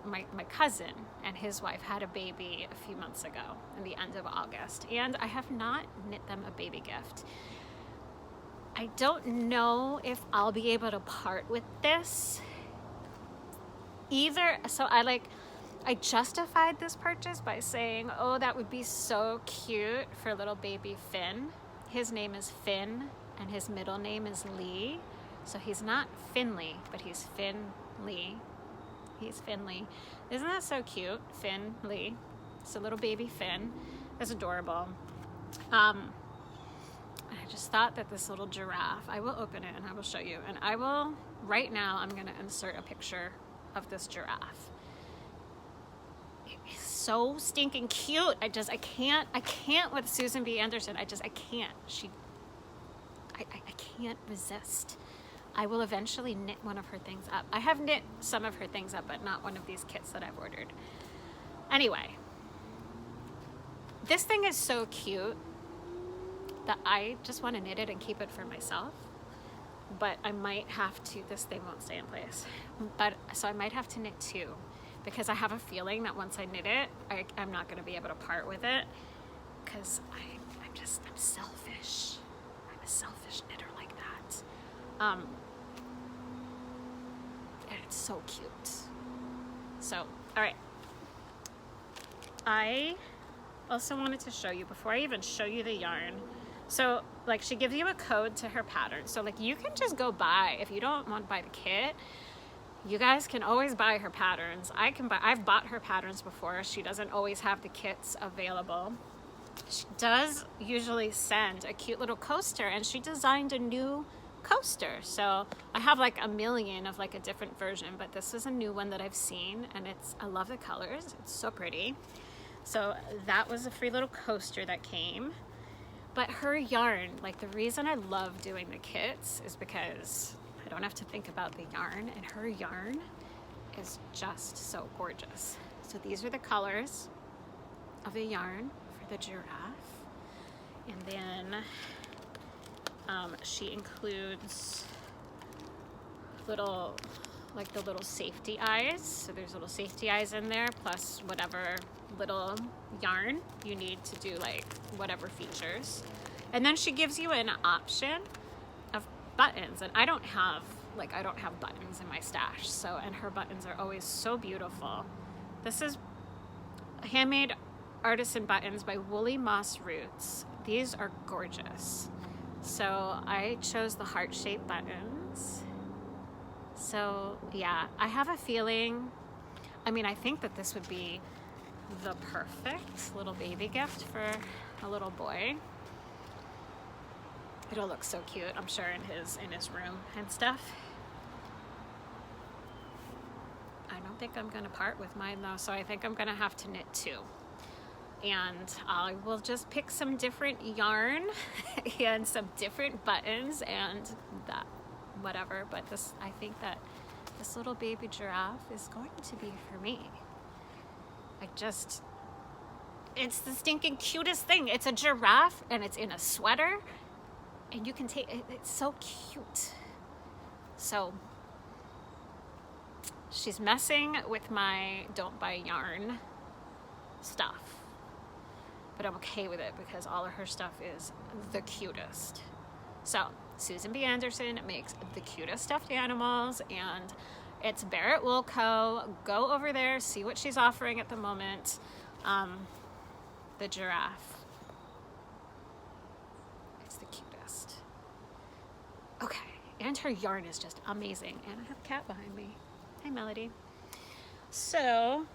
my cousin and his wife had a baby a few months ago in the end of August, and I have not knit them a baby gift. I don't know if I'll be able to part with this either. So I justified this purchase by saying, oh, that would be so cute for little baby Finn. His name is Finn and his middle name is Lee. So he's not Finley, but he's Finley. He's Finley. Isn't that so cute? Finley. It's a little baby Finn. That's adorable. I just thought that this little giraffe, I will open it and I will show you. And I will, right now, I'm going to insert a picture of this giraffe. It's so stinking cute. I can't with Susan B. Anderson. I can't. I can't resist. I will eventually knit one of her things up. I have knit some of her things up, but not one of these kits that I've ordered. Anyway, this thing is so cute that I just want to knit it and keep it for myself. But I might have to, this thing won't stay in place. So I might have to knit 2, because I have a feeling that once I knit it, I'm not going to be able to part with it, because I'm selfish. I'm a selfish knitter like that. And it's so cute. So, all right. I also wanted to show you, before I even show you the yarn, So like she gives you a code to her pattern. So like you can just go buy, if you don't want to buy the kit, you guys can always buy her patterns. I've bought her patterns before. She doesn't always have the kits available. She does usually send a cute little coaster, and she designed a new coaster. So I have like a million of like a different version, but this is a new one that I've seen, and I love the colors. It's so pretty. So that was a free little coaster that came. But her yarn, like the reason I love doing the kits is because I don't have to think about the yarn, and her yarn is just so gorgeous. So these are the colors of the yarn for the giraffe. And then she includes little, like the little safety eyes. So there's little safety eyes in there, plus whatever little yarn you need to do like whatever features. And then she gives you an option of buttons, and I don't have buttons in my stash, so, and her buttons are always so beautiful. This is handmade artisan buttons by Woolly Moss Roots. These are gorgeous. So I chose the heart-shaped buttons. So yeah, I have a feeling, I think that this would be the perfect little baby gift for a little boy. It'll look so cute, I'm sure, in his room and stuff. I don't think I'm gonna part with mine though, so I think I'm gonna have to knit two. And I will just pick some different yarn and some different buttons and that, whatever. But I think that this little baby giraffe is going to be for me. It's the stinking cutest thing. It's a giraffe and it's in a sweater, and you can take it. It's so cute. So she's messing with my don't buy yarn stuff, but I'm okay with it because all of her stuff is the cutest. So Susan B. Anderson makes the cutest stuffed animals, and it's Barrett Wool Co. Go over there, see what she's offering at the moment. The giraffe. It's the cutest. Okay, and her yarn is just amazing. And I have a cat behind me. Hi, Melody. So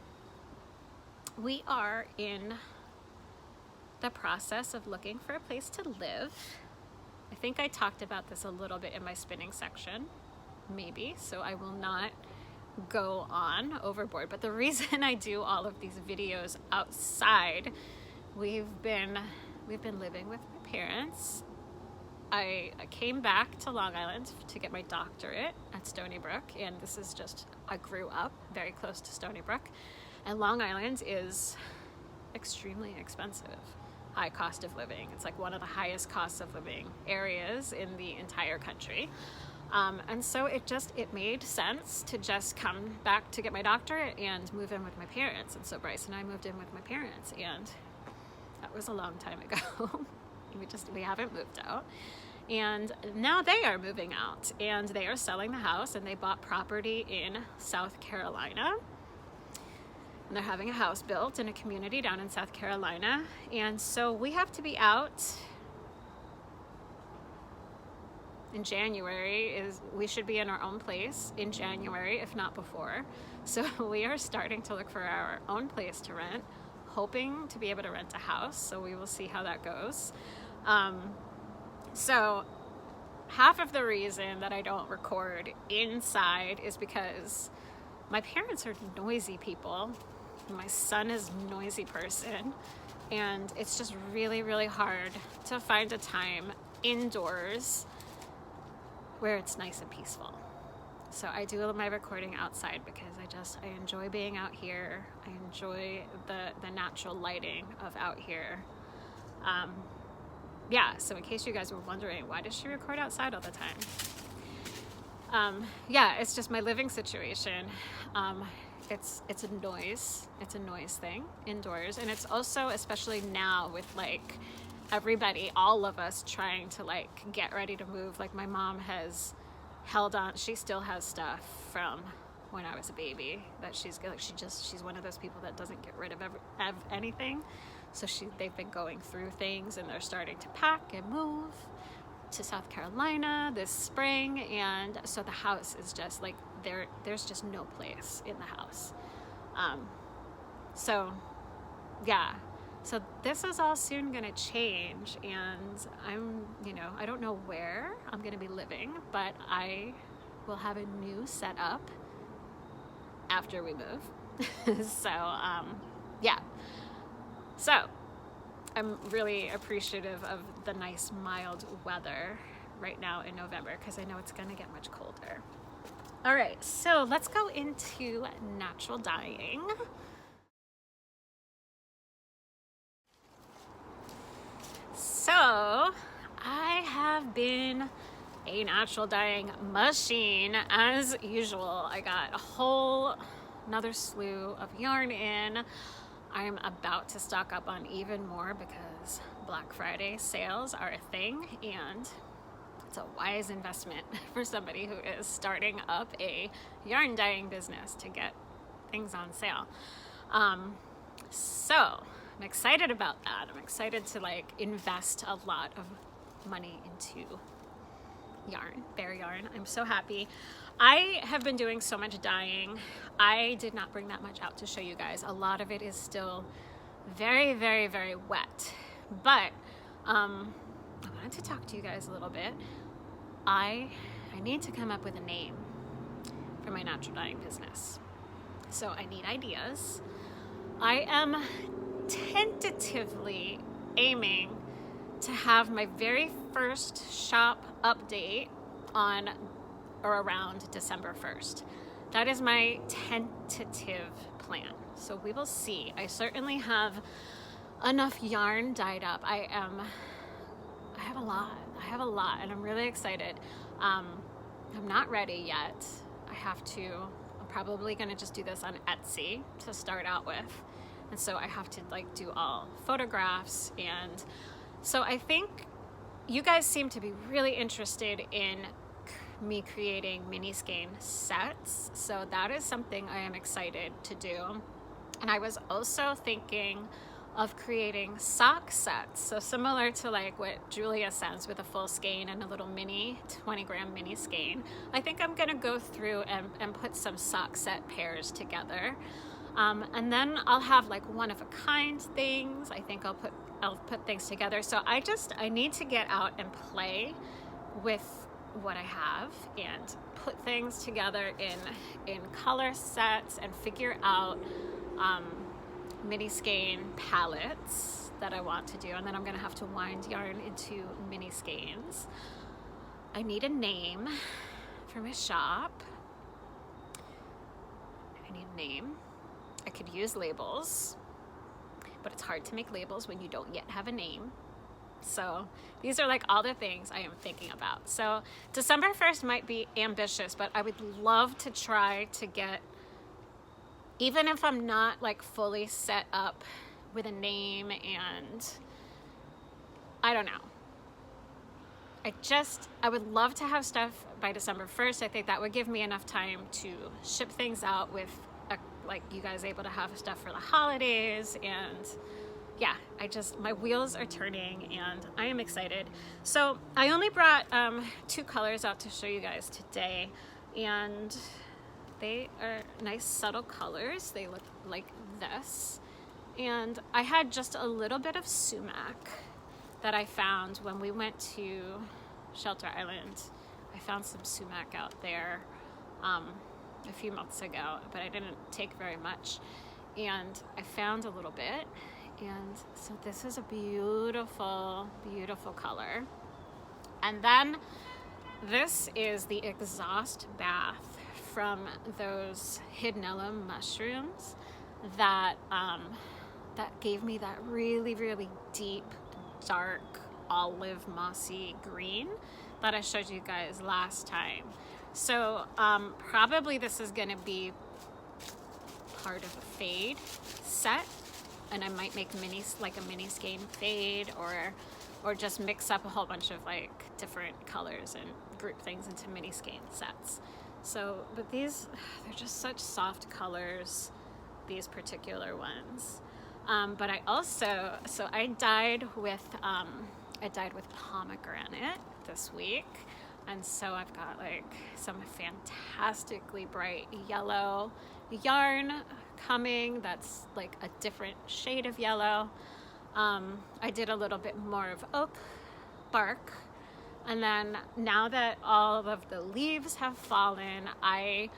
we are in the process of looking for a place to live. I think I talked about this a little bit in my spinning section, maybe, so I will not go on overboard. But the reason I do all of these videos outside, we've been living with my parents. I came back to Long Island to get my doctorate at Stony Brook, and this is just, I grew up very close to Stony Brook, and Long Island is extremely expensive. High cost of living. It's like one of the highest costs of living areas in the entire country. And so it made sense to just come back to get my doctorate and move in with my parents. And so Bryce and I moved in with my parents, and that was a long time ago. we haven't moved out. And now they are moving out, and they are selling the house, and they bought property in South Carolina. And they're having a house built in a community down in South Carolina. And so we have to be out in January. We should be in our own place in January, if not before. So we are starting to look for our own place to rent, hoping to be able to rent a house. So we will see how that goes. So half of the reason that I don't record inside is because my parents are noisy people. My son is a noisy person, and it's just really, really hard to find a time indoors where it's nice and peaceful. So I do my recording outside because I enjoy being out here. I enjoy the natural lighting of out here. Yeah, so in case you guys were wondering, why does she record outside all the time? Yeah, it's just my living situation. It's a noise. It's a noise thing indoors. And it's also, especially now with like everybody, all of us trying to like get ready to move. Like my mom has held on. She still has stuff from when I was a baby, that she's one of those people that doesn't get rid of anything. So they've been going through things, and they're starting to pack and move to South Carolina this spring, and so the house is just like there's just no place in the house. So yeah, so this is all soon gonna change, and I don't know where I'm gonna be living, but I will have a new setup after we move. So yeah, so I'm really appreciative of the nice mild weather right now in November, because I know it's gonna get much colder. All right, so let's go into natural dyeing. So I have been a natural dyeing machine as usual. I got a whole another slew of yarn in. I'm about to stock up on even more because Black Friday sales are a thing, and it's a wise investment for somebody who is starting up a yarn dyeing business to get things on sale. So I'm excited about that. I'm excited to invest a lot of money into yarn, bare yarn. I'm so happy. I have been doing so much dyeing. I did not bring that much out to show you guys. A lot of it is still very, very, very wet. But I wanted to talk to you guys a little bit. I need to come up with a name for my natural dyeing business. So I need ideas. I am tentatively aiming to have my very first shop update on or around December 1st. That is my tentative plan. So we will see. I certainly have enough yarn dyed up. I have a lot, and I'm really excited. I'm not ready yet. I'm probably gonna just do this on Etsy to start out with. And so I have to do all photographs, and so I think you guys seem to be really interested in me creating mini skein sets. So that is something I am excited to do. And I was also thinking of creating sock sets. So similar to what Julia sends with a full skein and a little mini 20-gram mini skein. I think I'm gonna go through and put some sock set pairs together. And then I'll have one of a kind things. I think I'll put things together. So I need to get out and play with what I have and put things together in color sets and figure out mini skein palettes that I want to do. And then I'm gonna have to wind yarn into mini skeins. I need a name for my shop. I need a name. I could use labels, but it's hard to make labels when you don't yet have a name. So these are all the things I am thinking about. So December 1st might be ambitious, but I would love to try to get, even if I'm not fully set up with a name, and I don't know. I would love to have stuff by December 1st. I think that would give me enough time to ship things out with you guys able to have stuff for the holidays. And yeah, my wheels are turning and I am excited. So I only brought 2 colors out to show you guys today, and they are nice subtle colors. They look like this. And I had just a little bit of sumac that I found when we went to Shelter Island. I found some sumac out there a few months ago, but I didn't take very much, and I found a little bit. And so this is a beautiful, beautiful color. And then this is the exhaust bath from those hydnella mushrooms that gave me that really, really deep, dark, olive mossy green that I showed you guys last time. So probably this is gonna be part of a fade set, and I might make a mini skein fade, or just mix up a whole bunch of different colors and group things into mini skein sets. So, but these, they're just such soft colors, these particular ones. But I also, so I dyed with pomegranate this week. And so I've got like some fantastically bright yellow yarn coming that's like a different shade of yellow. I did a little bit more of oak bark. And then now that all of the leaves have fallen, I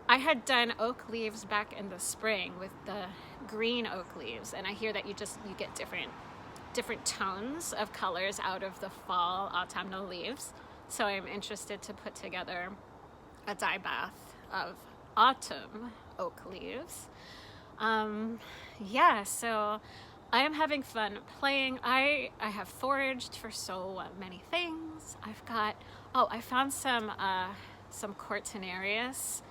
had done oak leaves back in the spring with the green oak leaves, and I hear that you get different tones of colors out of the fall autumnal leaves. So I'm interested to put together a dye bath of autumn oak leaves. Yeah, so I am having fun playing. I have foraged for so many things. I found some Cortinarius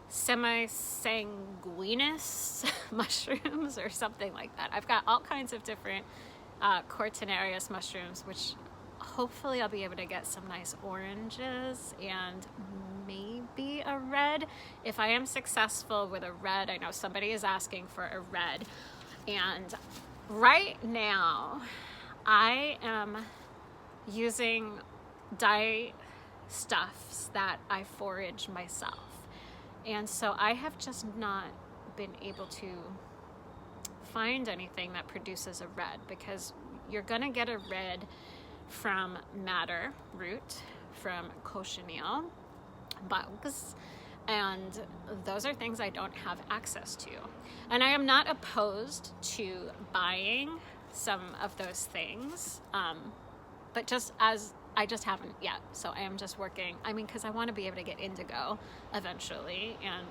semi-sanguinis mushrooms or something like that. I've got all kinds of different Cortinarius mushrooms, which hopefully I'll be able to get some nice oranges and maybe a red. If I am successful with a red, I know somebody is asking for a red. And right now I am using dye stuffs that I forage myself. And so I have just not been able to find anything that produces a red, because you're gonna get a red from madder root, from cochineal bugs, and those are things I don't have access to. And I am not opposed to buying some of those things, but I just haven't yet. So I am just working, because I want to be able to get indigo eventually. And,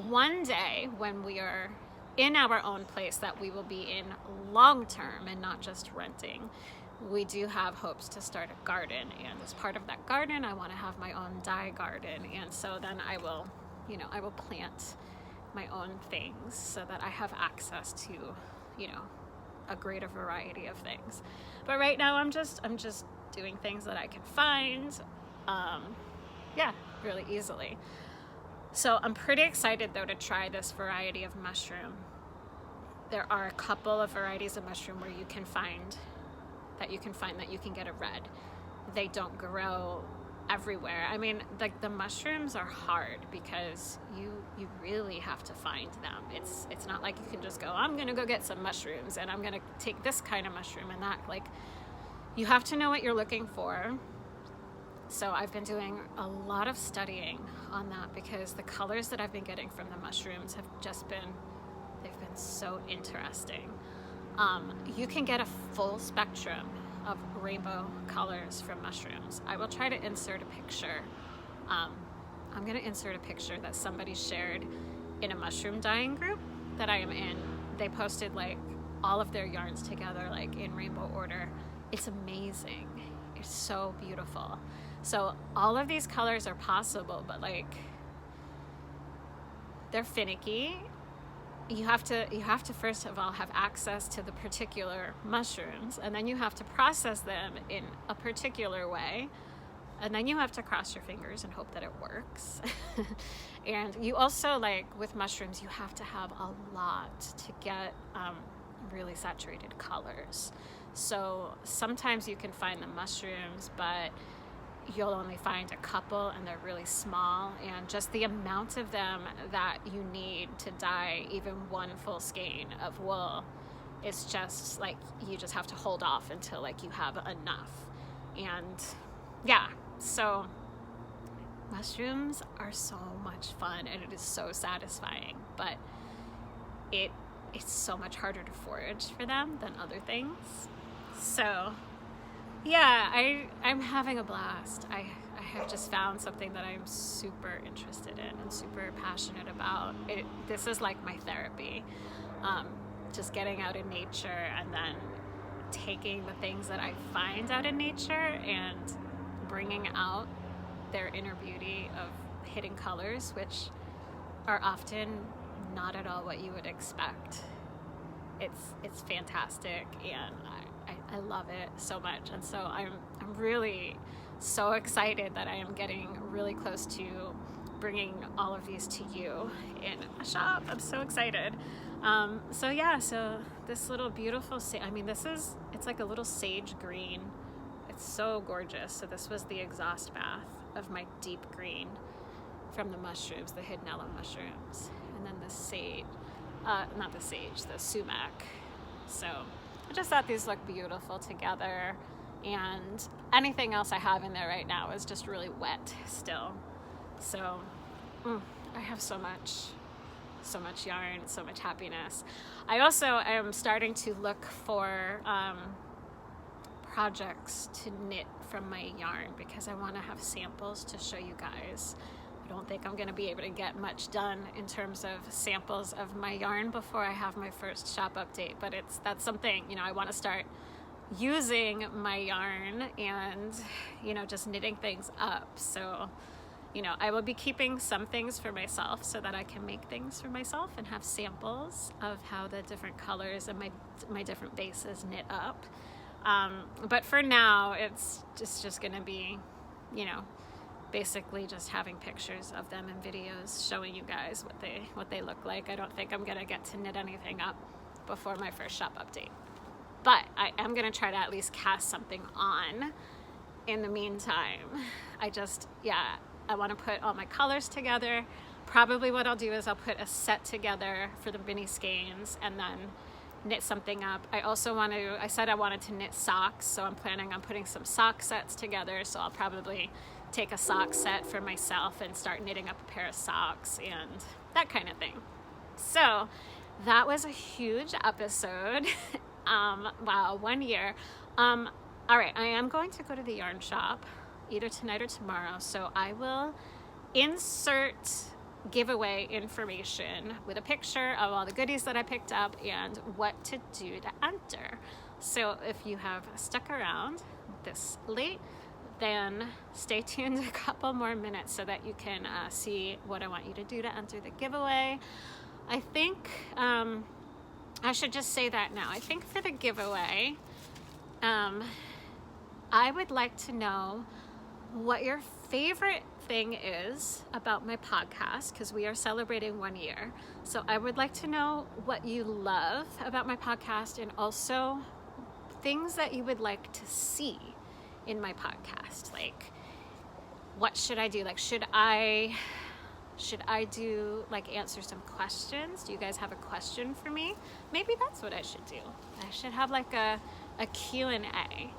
one day when we are in our own place that we will be in long term and not just renting, we do have hopes to start a garden. And as part of that garden, I want to have my own dye garden. And so then I will plant my own things so that I have access to, a greater variety of things. But right now I'm just doing things that I can find, really easily. So I'm pretty excited though to try this variety of mushroom. There are a couple of varieties of mushroom where you can find that you can get a red. They don't grow everywhere. The mushrooms are hard because you really have to find them. It's not like you can just go, I'm gonna go get some mushrooms and I'm gonna take this kind of mushroom and that. Like, you have to know what you're looking for. So I've been doing a lot of studying on that, because the colors that I've been getting from the mushrooms have just been so interesting. You can get a full spectrum of rainbow colors from mushrooms. I will try to insert a picture. I'm going to insert a picture that somebody shared in a mushroom dyeing group that I am in. They posted like all of their yarns together, like in rainbow order. It's amazing. It's so beautiful. So all of these colors are possible, but like, they're finicky. You have to first of all have access to the particular mushrooms, and then you have to process them in a particular way, and then you have to cross your fingers and hope that it works. And you also, like with mushrooms, you have to have a lot to get really saturated colors. So sometimes you can find the mushrooms, but you'll only find a couple and they're really small, and just the amount of them that you need to dye even one full skein of wool is just like, you just have to hold off until like you have enough. And yeah, so mushrooms are so much fun and it is so satisfying, but it's so much harder to forage for them than other things. So yeah, I'm having a blast. I have just found something that I'm super interested in and super passionate about. This is like my therapy. Just getting out in nature and then taking the things that I find out in nature and bringing out their inner beauty of hidden colors, which are often not at all what you would expect. It's fantastic, and I love it so much. And so I'm really so excited that I am getting really close to bringing all of these to you in a shop. I'm so excited. So this little beautiful, it's like a little sage green. It's so gorgeous. So this was the exhaust bath of my deep green from the mushrooms, the Knitalong mushrooms. And then the sage, the sumac. So I just thought these look beautiful together. And anything else I have in there right now is just really wet still. So I have so much yarn, so much happiness. I also am starting to look for projects to knit from my yarn because I want to have samples to show you guys. I don't think I'm going to be able to get much done in terms of samples of my yarn before I have my first shop update, but that's something, I want to start using my yarn and, just knitting things up. So, I will be keeping some things for myself so that I can make things for myself and have samples of how the different colors and my different bases knit up. But for now, it's just going to be, basically just having pictures of them and videos showing you guys what they look like. I don't think I'm going to get to knit anything up before my first shop update. But I am going to try to at least cast something on in the meantime. I want to put all my colors together. Probably what I'll do is I'll put a set together for the mini skeins and then knit something up. I said I wanted to knit socks, so I'm planning on putting some sock sets together. So I'll probably take a sock set for myself and start knitting up a pair of socks and that kind of thing. So that was a huge episode. Wow, 1 year. All right, I am going to go to the yarn shop either tonight or tomorrow, so I will insert giveaway information with a picture of all the goodies that I picked up and what to do to enter. So if you have stuck around this late, then stay tuned a couple more minutes so that you can see what I want you to do to enter the giveaway. I think I should just say that now. I think for the giveaway, I would like to know what your favorite thing is about my podcast, because we are celebrating 1 year. So I would like to know what you love about my podcast and also things that you would like to see in my podcast. Like, what should I do? Like, should I do, answer some questions? Do you guys have a question for me? Maybe that's what I should do. I should have a Q&A.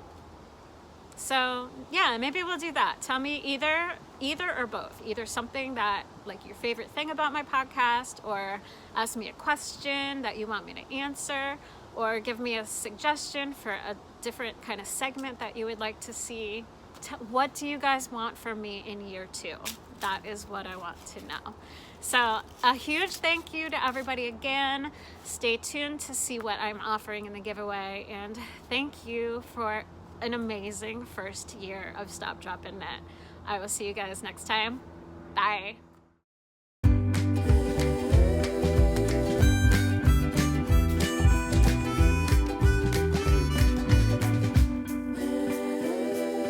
So yeah, maybe we'll do that. Tell me either or both. Either something that, your favorite thing about my podcast, or ask me a question that you want me to answer, or give me a suggestion for a different kind of segment that you would like to see. What do you guys want from me in year 2? That is what I want to know. So a huge thank you to everybody again. Stay tuned to see what I'm offering in the giveaway, and thank you for an amazing first year of Stop, Drop, and Knit. I will see you guys next time. Bye.